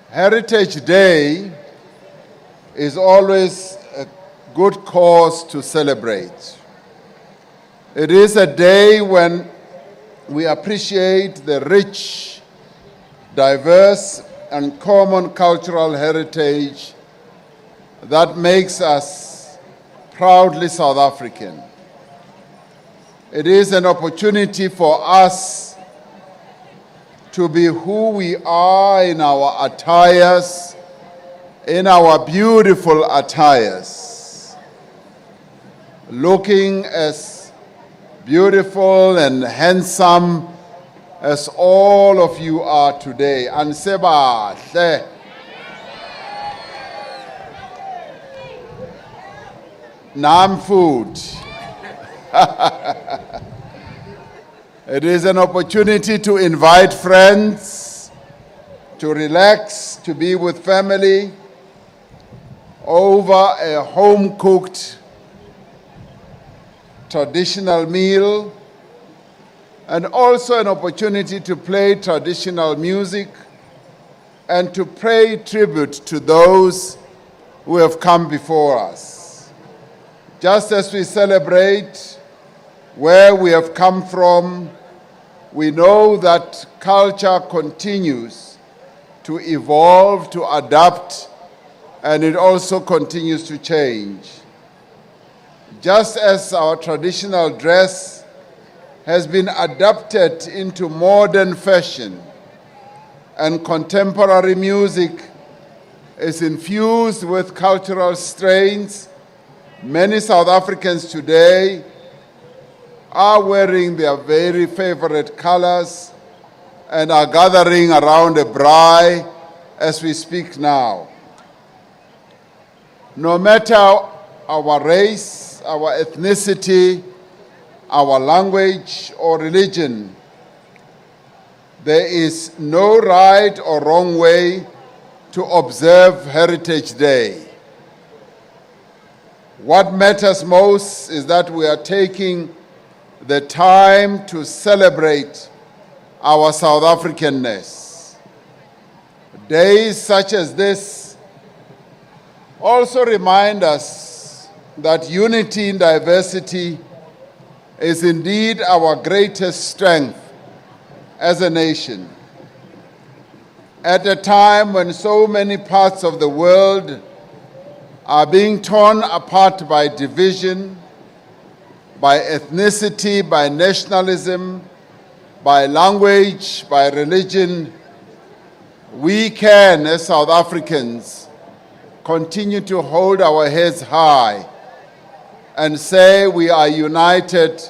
Heritage Day is always a good cause to celebrate. It is a day when we appreciate the rich, diverse, and common cultural heritage that makes us proudly South African. It is an opportunity for us to be who we are in our attires, in our beautiful attires, looking as beautiful and handsome as all of you are today. And sebahle. Nam food. It is an opportunity to invite friends, to relax, to be with family over a home-cooked traditional meal, and also an opportunity to play traditional music and to pay tribute to those who have come before us. Just as we celebrate where we have come from, we know that culture continues to evolve, to adapt, and it also continues to change. Just as our traditional dress has been adapted into modern fashion and contemporary music is infused with cultural strains, many South Africans today are wearing their very favorite colors and are gathering around a braai as we speak now. No matter our race, our ethnicity, our language or religion, there is no right or wrong way to observe Heritage Day. What matters most is that we are taking the time to celebrate our South Africanness. Days such as this also remind us that unity in diversity is indeed our greatest strength as a nation. At a time when so many parts of the world are being torn apart by division, by ethnicity, by nationalism, by language, by religion, we can, as South Africans, continue to hold our heads high and say we are united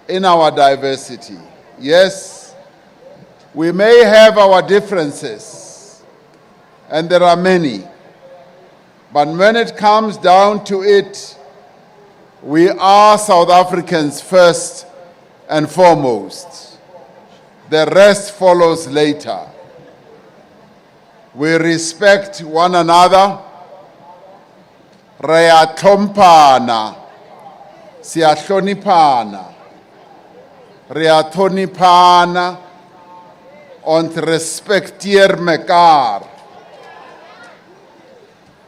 in our diversity. Yes, we may have our differences, and there are many, but when it comes down to it, we are South Africans first and foremost. The rest follows later. We respect one another. Re a tlhompana, si a hlonipana. Re a tlhonipana, ont respecteer mekaar.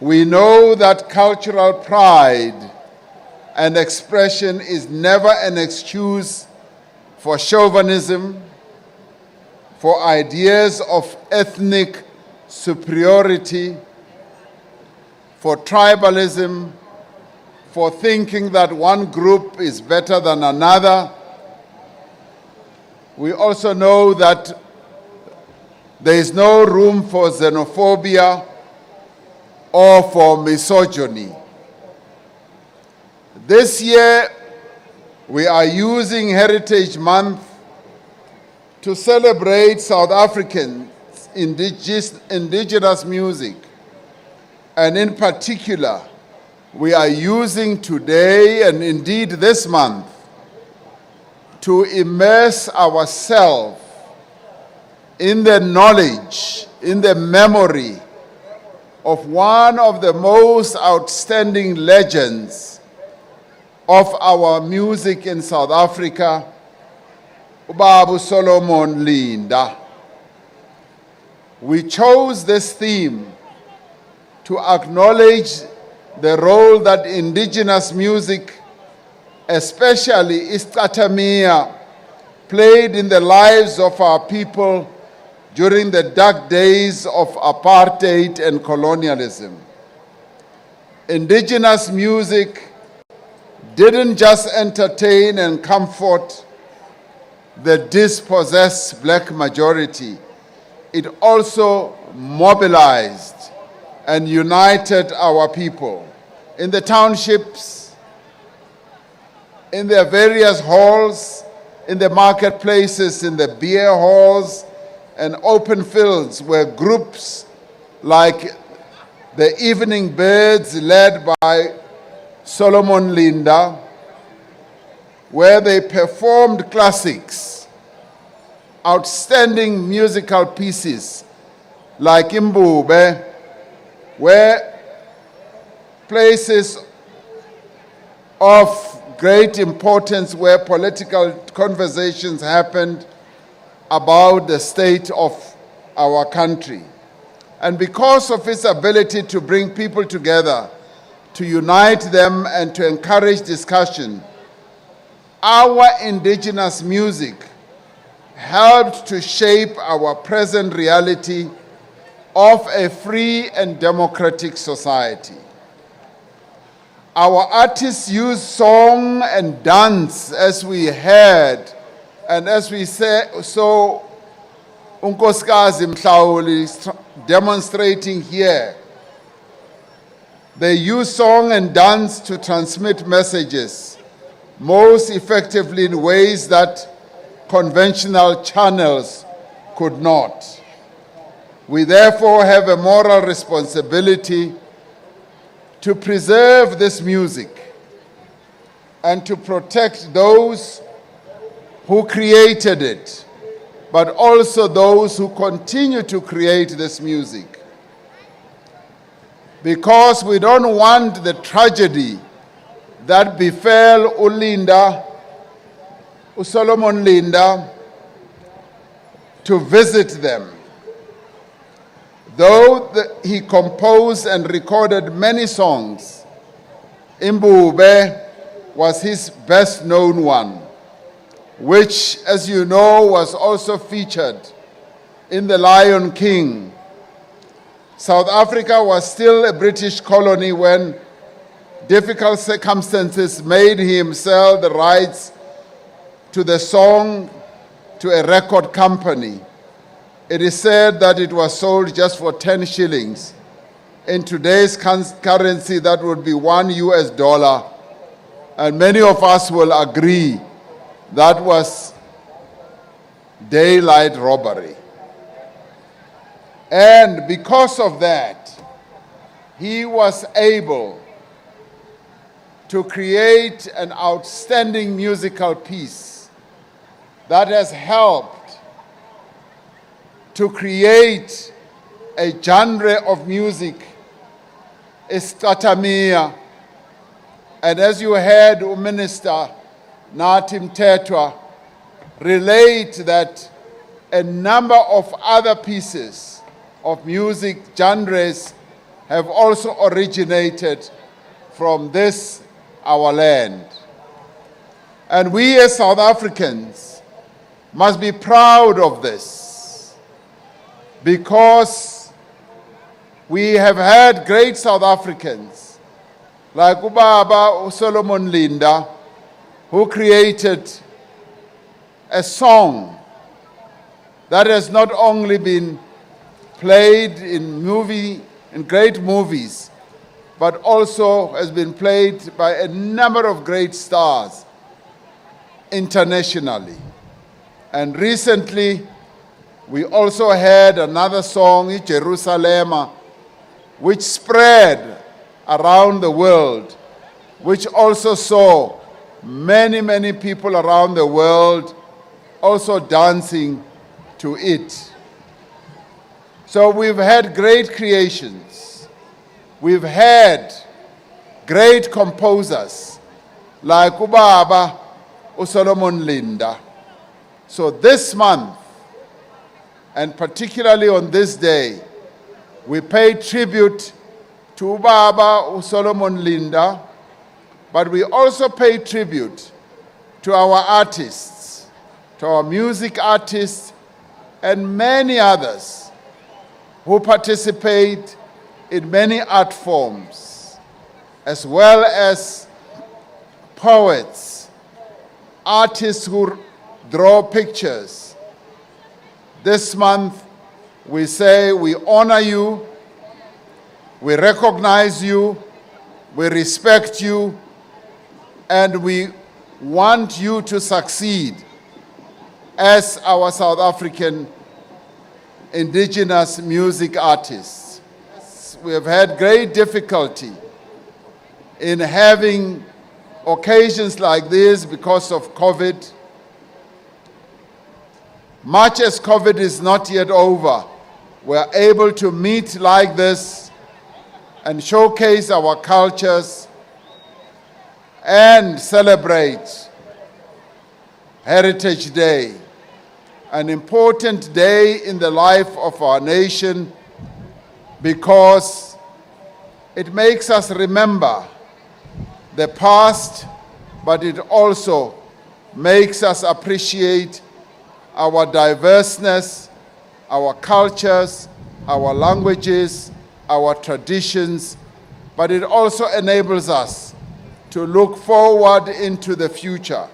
We know that cultural pride and expression is never an excuse for chauvinism, for ideas of ethnic superiority, for tribalism, for thinking that one group is better than another. We also know that there is no room for xenophobia or for misogyny. This year, we are using Heritage Month to celebrate South African indigenous music. And in particular, we are using today, and indeed this month, to immerse ourselves in the knowledge, in the memory of one of the most outstanding legends of our music in South Africa, Babu Solomon Linda. We chose this theme to acknowledge the role that indigenous music, especially isicathamiya, played in the lives of our people during the dark days of apartheid and colonialism. Indigenous music didn't just entertain and comfort the dispossessed black majority, it also mobilized and united our people in the townships, in their various halls, in the marketplaces, in the beer halls, and open fields where groups like the Evening Birds, led by Solomon Linda, where they performed classics, outstanding musical pieces like Mbube, where places of great importance where political conversations happened about the state of our country. And because of its ability to bring people together, to unite them and to encourage discussion, our indigenous music helped to shape our present reality of a free and democratic society. Our artists use song and dance, as we heard, and as we saw unkosikazi Mhlawuli demonstrating here. They use song and dance to transmit messages, most effectively in ways that conventional channels could not. We therefore have a moral responsibility to preserve this music and to protect those who created it, but also those who continue to create this music. Because we don't want the tragedy that befell Solomon Linda, to visit them. Though he composed and recorded many songs, Mbube was his best known one, which, as you know, was also featured in The Lion King. South Africa was still a British colony when difficult circumstances made him sell the rights to the song to a record company. It is said that it was sold just for 10 shillings. In today's currency, that would be $1. And many of us will agree that was daylight robbery. And because of that, he was able to create an outstanding musical piece that has helped to create a genre of music, isicathamiya. And as you heard Minister Nathi Mthethwa relate that a number of other pieces of music genres have also originated from this, our land. And we as South Africans must be proud of this, because we have had great South Africans like Ubaba Solomon Linda, who created a song that has not only been played in great movies, but also has been played by a number of great stars internationally. And recently, we also had another song, Jerusalem, which spread around the world, which also saw many, many people around the world also dancing to it. So we've had great creations. We've had great composers like Solomon Linda. So this month, and particularly on this day, we pay tribute to Baba Solomon Linda, but we also pay tribute to our artists, to our music artists, and many others who participate in many art forms, as well as poets, artists who draw pictures. This month, we say we honor you, we recognize you, we respect you, and we want you to succeed as our South African indigenous music artists. We have had great difficulty in having occasions like this because of COVID. Much as COVID is not yet over, we are able to meet like this and showcase our cultures and celebrate Heritage Day, an important day in the life of our nation because it makes us remember the past, but it also makes us appreciate our diverseness, our cultures, our languages, our traditions, but it also enables us to look forward into the future.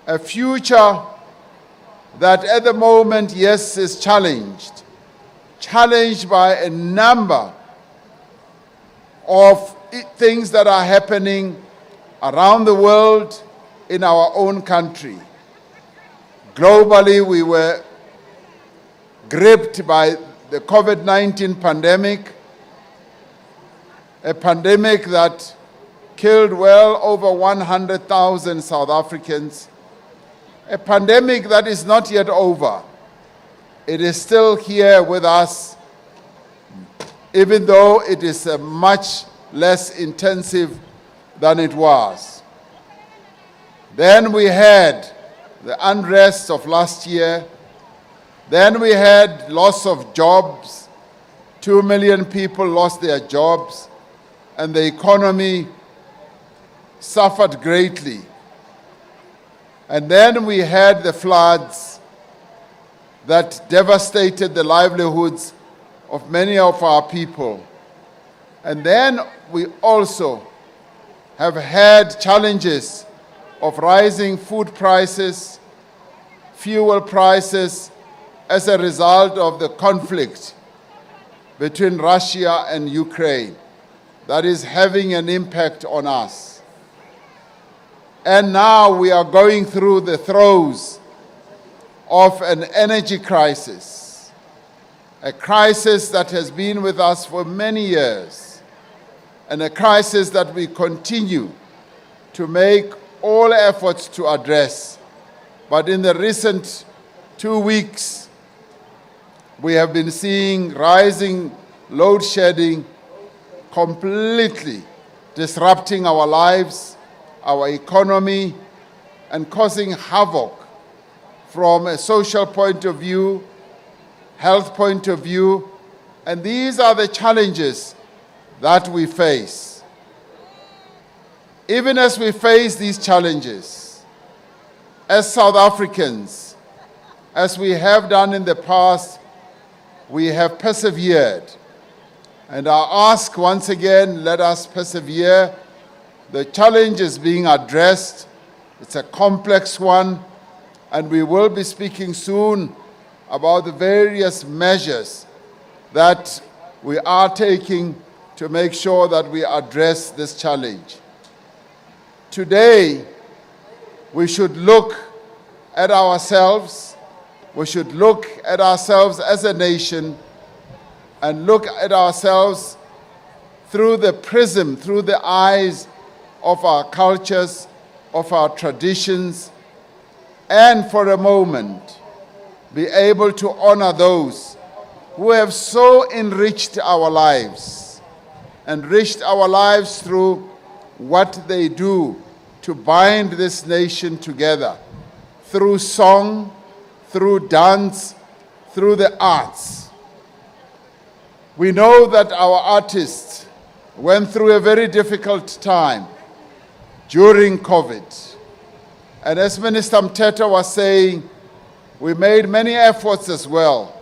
A future that at the moment, yes, is challenged by a number of things that are happening around the world, in our own country. Globally, we were gripped by the COVID-19 pandemic, a pandemic that killed well over 100,000 South Africans, a pandemic that is not yet over. It is still here with us, even though it is much less intensive than it was. Then we had the unrest of last year. Then we had loss of jobs. 2 million people lost their jobs, and the economy suffered greatly. And then we had the floods that devastated the livelihoods of many of our people. And then we also have had challenges of rising food prices, fuel prices, as a result of the conflict between Russia and Ukraine that is having an impact on us. And now we are going through the throes of an energy crisis, a crisis that has been with us for many years, and a crisis that we continue to make all efforts to address. But in the recent 2 weeks, we have been seeing rising load shedding completely disrupting our lives, our economy, and causing havoc from a social point of view, health point of view, and these are the challenges that we face. Even as we face these challenges, as South Africans, as we have done in the past, we have persevered. And I ask once again, let us persevere. The challenge is being addressed. It's a complex one, and we will be speaking soon about the various measures that we are taking to make sure that we address this challenge. Today, we should look at ourselves. We should look at ourselves as a nation and look at ourselves through the prism, through the eyes of our cultures, of our traditions, and for a moment, be able to honor those who have so enriched our lives through what they do to bind this nation together, through song, through dance, through the arts. We know that our artists went through a very difficult time during COVID. And as Minister Mteta was saying, we made many efforts as well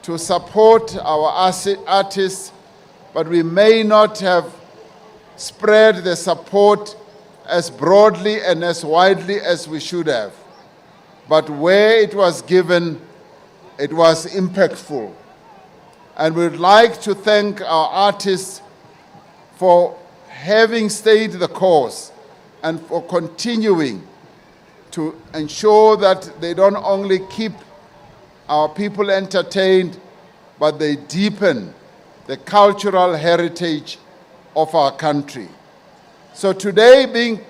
to support our artists, but we may not have spread the support as broadly and as widely as we should have. But where it was given, it was impactful. And we'd like to thank our artists for having stayed the course and for continuing to ensure that they don't only keep our people entertained, but they deepen the cultural heritage of our country. So today being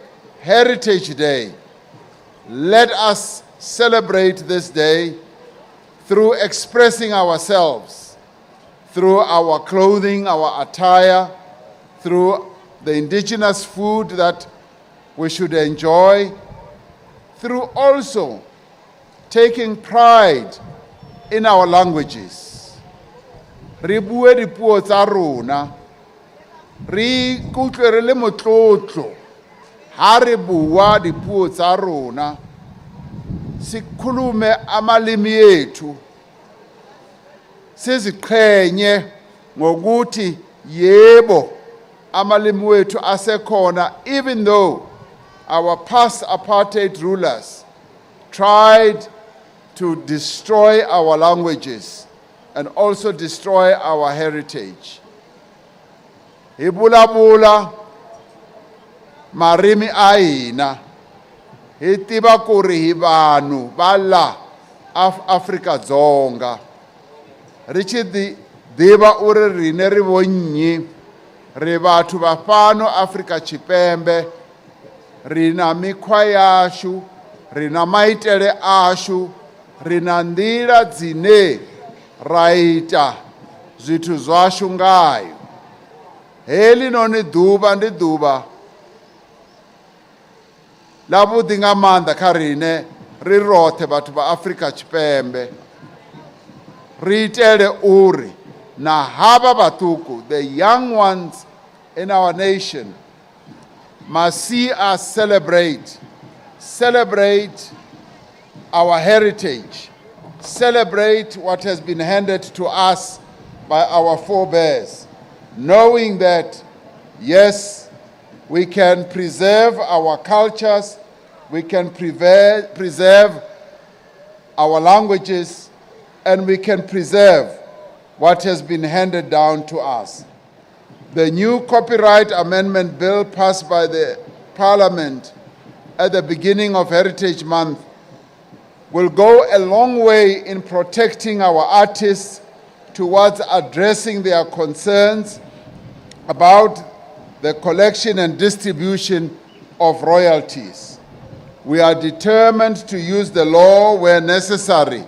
Heritage Day, let us celebrate this day through expressing ourselves, through our clothing, our attire, through the indigenous food that we should enjoy, through also taking pride in our languages. Re bue dipuo tsa rona, re ikutlwe re le motlotlo ha re bua dipuo tsa rona, sikhulume amalimi ethu, siziqhenye ngokuthi yebo amalimi wethu asekhona, even though our past apartheid rulers tried to destroy our languages and also destroy our heritage. Hibula marimi aina, hitiba kuri hibanu, bala Afrika Zonga. Richi diba uri rine rivonyi, ribatu bafano Afrika Chipembe, rina mikwa yashu, rina maitele ashu, rina ndira dzine raita zwithu zwashu ngayo. Heli noni duba ndi duba labuḓi nga maanḓa kha rine ri roṱhe vhathu vha Afrika Tshipembe ri itele uri na havha vhaṱuku, the young ones in our nation, must see us celebrate our heritage, celebrate what has been handed to us by our forebears, knowing that, yes, we can preserve our cultures, we can preserve our languages, and we can preserve what has been handed down to us. The new Copyright Amendment Bill passed by the Parliament at the beginning of Heritage Month will go a long way in protecting our artists towards addressing their concerns about the collection and distribution of royalties. We are determined to use the law where necessary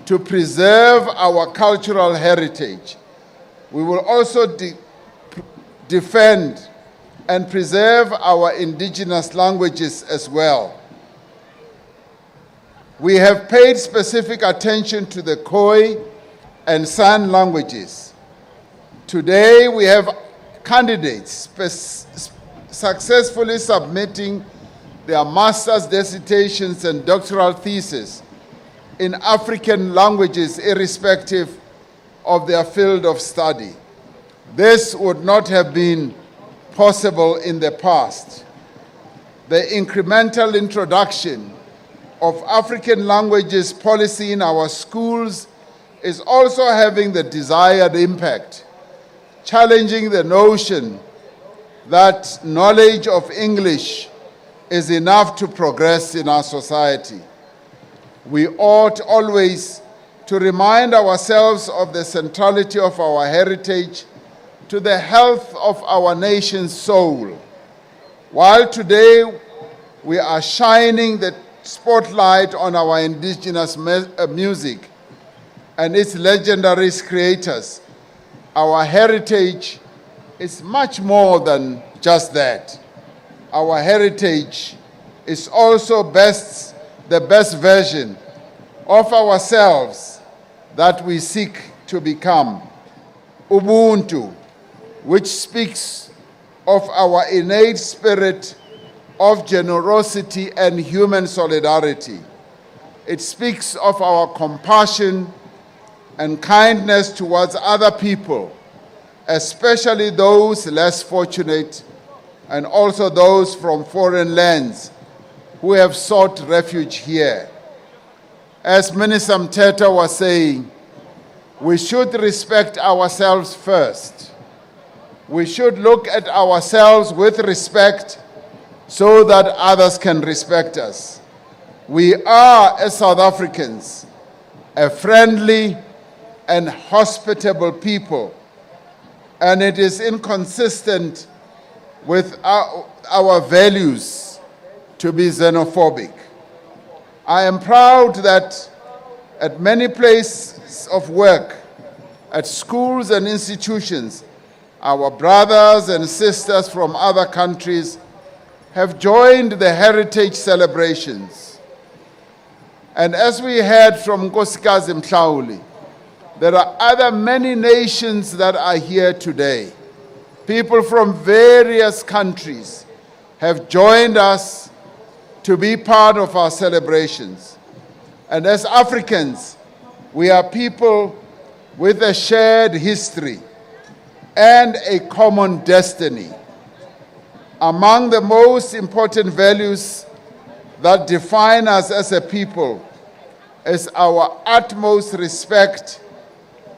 to preserve our cultural heritage. We will also defend and preserve our indigenous languages as well. We have paid specific attention to the Khoi and San languages. Today we have candidates successfully submitting their master's dissertations and doctoral theses in African languages irrespective of their field of study. This would not have been possible in the past. The incremental introduction of African languages policy in our schools is also having the desired impact, challenging the notion that knowledge of English is enough to progress in our society. We ought always to remind ourselves of the centrality of our heritage to the health of our nation's soul. While today we are shining the spotlight on our indigenous music and its legendary creators, our heritage is much more than just that. Our heritage is also the best version of ourselves that we seek to become. Ubuntu, which speaks of our innate spirit of generosity and human solidarity. It speaks of our compassion and kindness towards other people, especially those less fortunate and also those from foreign lands who have sought refuge here. As Minister Mteta was saying, we should respect ourselves first. We should look at ourselves with respect so that others can respect us. We are, as South Africans, a friendly and hospitable people, and it is inconsistent with our values to be xenophobic. I am proud that at many places of work, at schools and institutions, our brothers and sisters from other countries have joined the heritage celebrations. And as we heard from Nkosikazi Mhlawuli, there are other many nations that are here today. People from various countries have joined us to be part of our celebrations. And as Africans, we are people with a shared history and a common destiny. Among the most important values that define us as a people is our utmost respect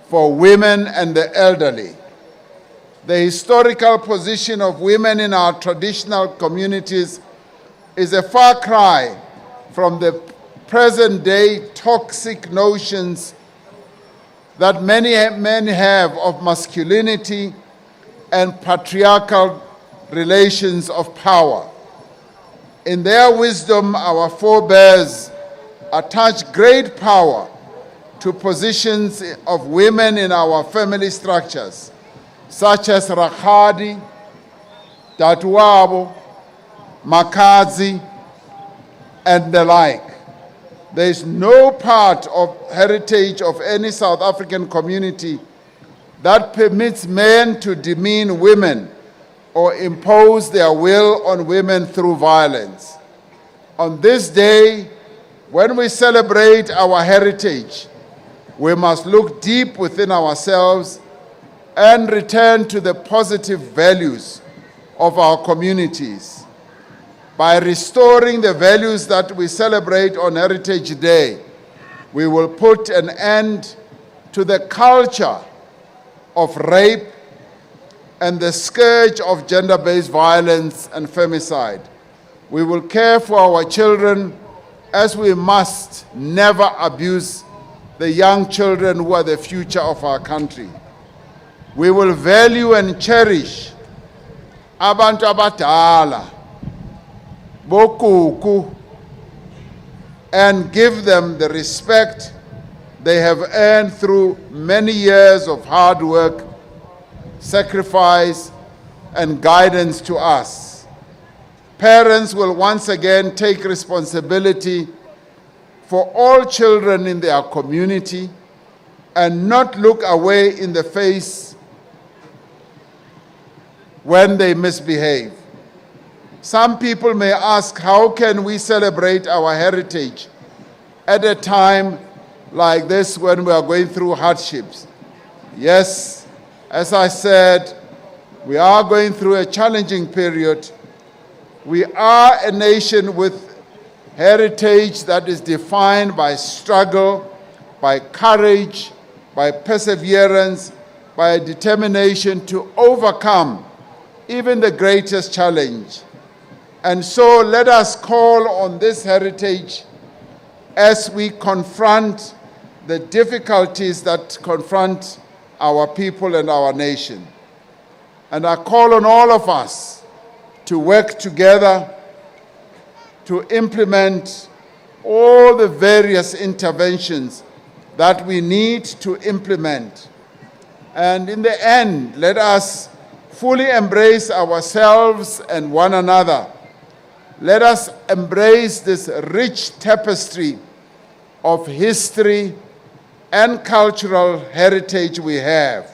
for women and the elderly. The historical position of women in our traditional communities is a far cry from the present-day toxic notions that many men have of masculinity and patriarchal relations of power. In their wisdom, our forebears attach great power to positions of women in our family structures, such as Rakgadi, Datuwabo, Makazi, and the like. There is no part of heritage of any South African community that permits men to demean women or impose their will on women through violence. On this day, when we celebrate our heritage, we must look deep within ourselves and return to the positive values of our communities. By restoring the values that we celebrate on Heritage Day, we will put an end to the culture of rape and the scourge of gender-based violence and femicide. We will care for our children as we must never abuse the young children who are the future of our country. We will value and cherish abantu abadala, bokuku, and give them the respect they have earned through many years of hard work, sacrifice, and guidance to us. Parents will once again take responsibility for all children in their community and not look away in the face when they misbehave. Some people may ask, how can we celebrate our heritage at a time like this when we are going through hardships? Yes, as I said, we are going through a challenging period. We are a nation with heritage that is defined by struggle, by courage, by perseverance, by a determination to overcome even the greatest challenge. And so let us call on this heritage as we confront the difficulties that confront our people and our nation. And I call on all of us to work together to implement all the various interventions that we need to implement. And in the end, let us fully embrace ourselves and one another. Let us embrace this rich tapestry of history and cultural heritage we have.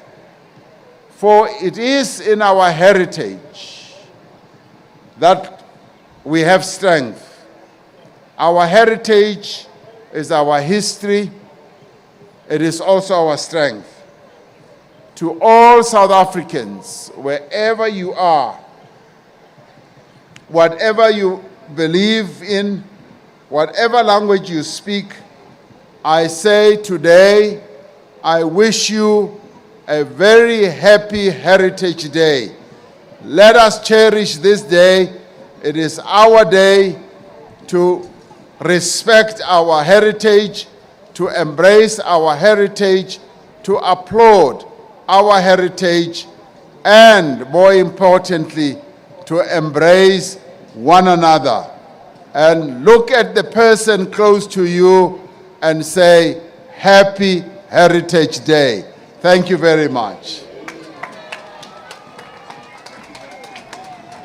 For it is in our heritage that we have strength. Our heritage is our history. It is also our strength. To all South Africans, wherever you are, whatever you believe in, whatever language you speak, I say today, I wish you a very happy Heritage Day. Let us cherish this day. It is our day to respect our heritage, to embrace our heritage, to applaud our heritage, and more importantly, to embrace one another. And look at the person close to you and say, Happy Heritage Day. Thank you very much.